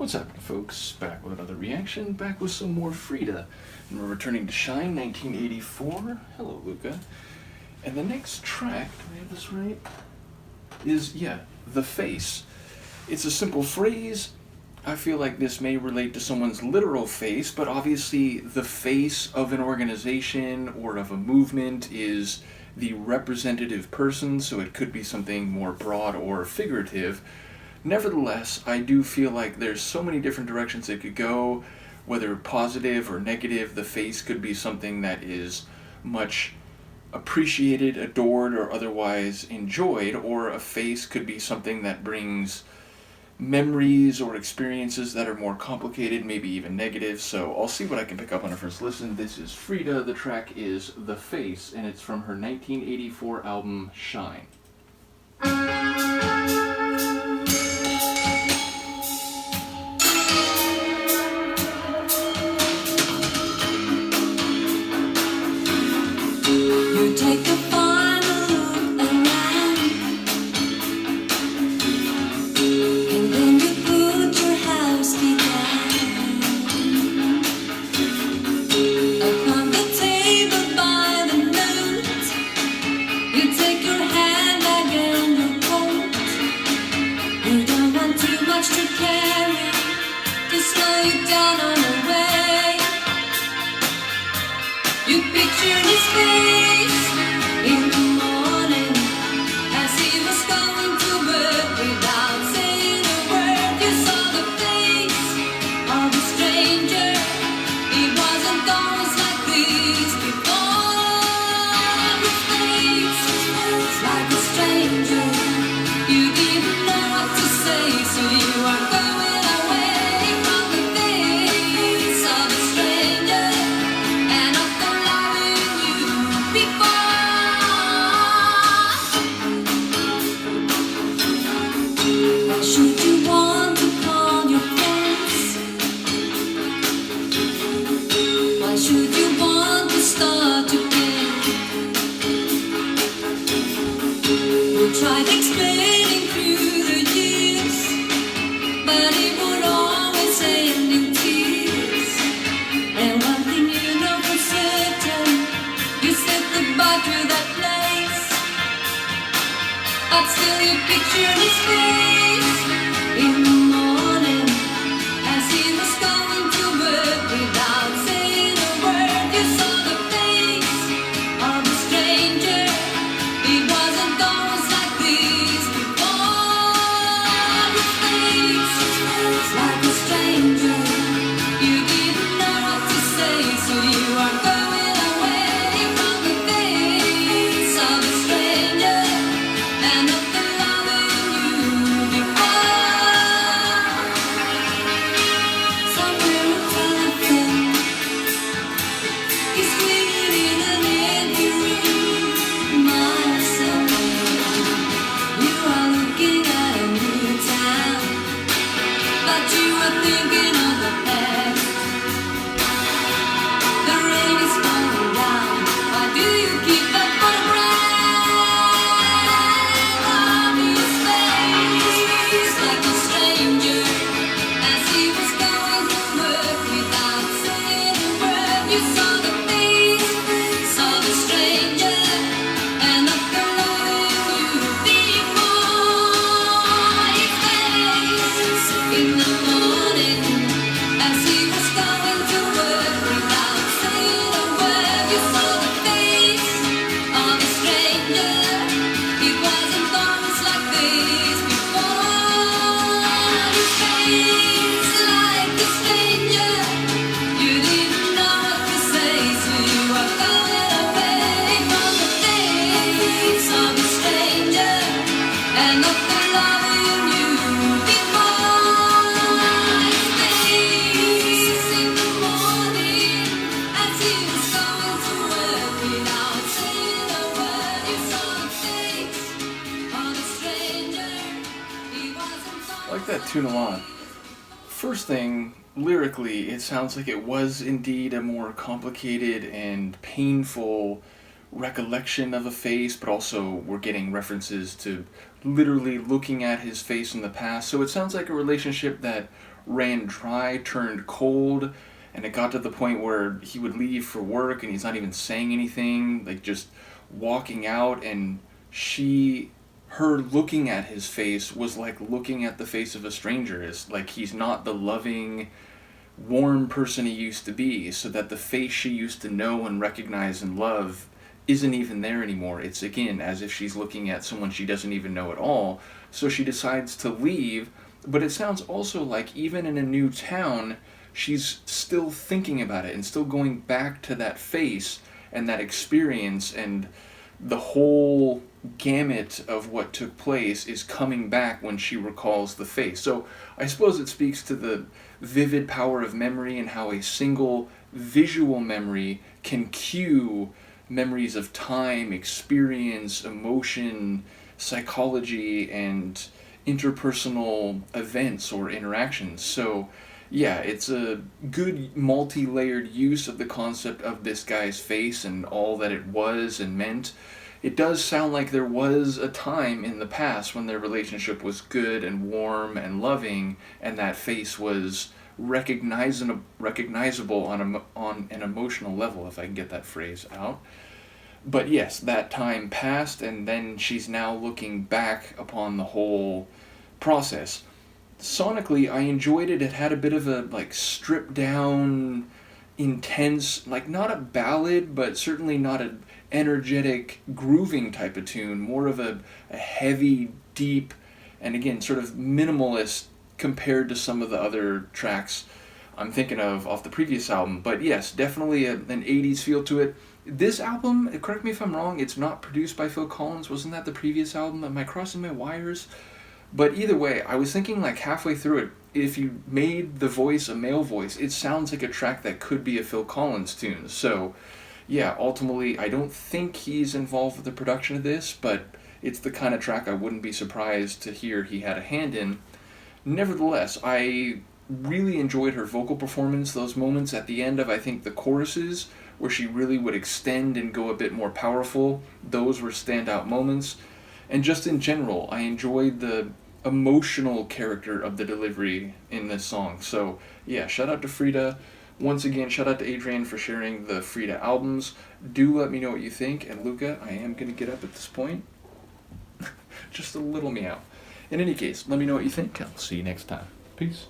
What's happening, folks? Back with another reaction, back with some more Frida. And we're returning to Shine, 1984. Hello, Luca. And the next track, do I have this right? Is, The Face. It's a simple phrase. I feel like this may relate to someone's literal face, but obviously the face of an organization or of a movement is the representative person, so it could be something more broad or figurative. Nevertheless, I do feel like there's so many different directions it could go, whether positive or negative. The face could be something that is much appreciated, adored, or otherwise enjoyed, or a face could be something that brings memories or experiences that are more complicated, maybe even negative. So I'll see what I can pick up on a first listen. This is Frida. The track is The Face, and it's from her 1984 album Shine. You take a final look around, and then you put your house key down upon the table by the note. You take your handbag and your coat. You don't want too much to carry to slow you down on the way. You picture his face in the morning as he was going to work without saying a word. You saw the face of a stranger. He wasn't always like this before. His face was like a stranger. You didn't know what to say, so you are going away from the face of a stranger and of the loving you before. Why should you want to call your friends? Why should you want to start again? You tried explaining through the years, but it would always end in tears. And one thing you know for certain, you said goodbye to that place. But still you picture his face in the morning as he was going to work without saying a word. You saw the face of a stranger. It wasn't always like this before. His face was like a stranger. You didn't know what to say, so you are going away from the face of a stranger and of the loving you before. Somewhere a telephone is ringing in an empty room. Miles away, you are looking at a new town, but you are thinking of the past. The rain is falling down. Why do you keep a photograph of his face like a stranger as he was going to work without saying a word? You saw the face of a stranger and of the loving you before. His face in the morning as he was going to work without saying a word. You saw the face of a stranger. It wasn't always like this before. His face like a stranger. You didn't know what to say, so you are going away from the face of a stranger and of the loving you before. His face in the morning as he was going to work without saying a word. You saw the face of a stranger. He wasn't I like that tune a lot. First thing, lyrically, it sounds like it was indeed a more complicated and painful recollection of a face, but also we're getting references to literally looking at his face in the past. So it sounds like a relationship that ran dry, turned cold, and it got to the point where he would leave for work and he's not even saying anything, like just walking out, and her looking at his face was like looking at the face of a stranger. It's like he's not the loving, warm person he used to be, so that the face she used to know and recognize and love isn't even there anymore. It's again as if she's looking at someone she doesn't even know at all. So she decides to leave, but it sounds also like even in a new town, she's still thinking about it and still going back to that face and that experience, and the whole gamut of what took place is coming back when she recalls the face. So I suppose it speaks to the vivid power of memory and how a single visual memory can cue memories of time, experience, emotion, psychology, and interpersonal events or interactions. So yeah, it's a good multi-layered use of the concept of this guy's face and all that it was and meant. It does sound like there was a time in the past when their relationship was good and warm and loving, and that face was recognizable on an emotional level, if I can get that phrase out. But yes, that time passed, and then she's now looking back upon the whole process. Sonically, I enjoyed it. It had a bit of a like stripped down, intense, like not a ballad, but certainly not an energetic, grooving type of tune. More of a heavy, deep, and again, sort of minimalist compared to some of the other tracks I'm thinking of off the previous album. But yes, definitely an 80s feel to it. This album, correct me if I'm wrong, it's not produced by Phil Collins. Wasn't that the previous album? Am I crossing my wires? But either way, I was thinking like halfway through it, if you made the voice a male voice, it sounds like a track that could be a Phil Collins tune. So yeah, ultimately, I don't think he's involved with the production of this, but it's the kind of track I wouldn't be surprised to hear he had a hand in. Nevertheless, I really enjoyed her vocal performance. Those moments at the end of, I think, the choruses, where she really would extend and go a bit more powerful, those were standout moments. And just in general, I enjoyed the emotional character of the delivery in this song. So yeah, shout out to Frida. Once again, shout out to Adrian for sharing the Frida albums. Do let me know what you think. And Luca, I am going to get up at this point. Just a little meow. In any case, let me know what you think. I'll see you next time. Peace.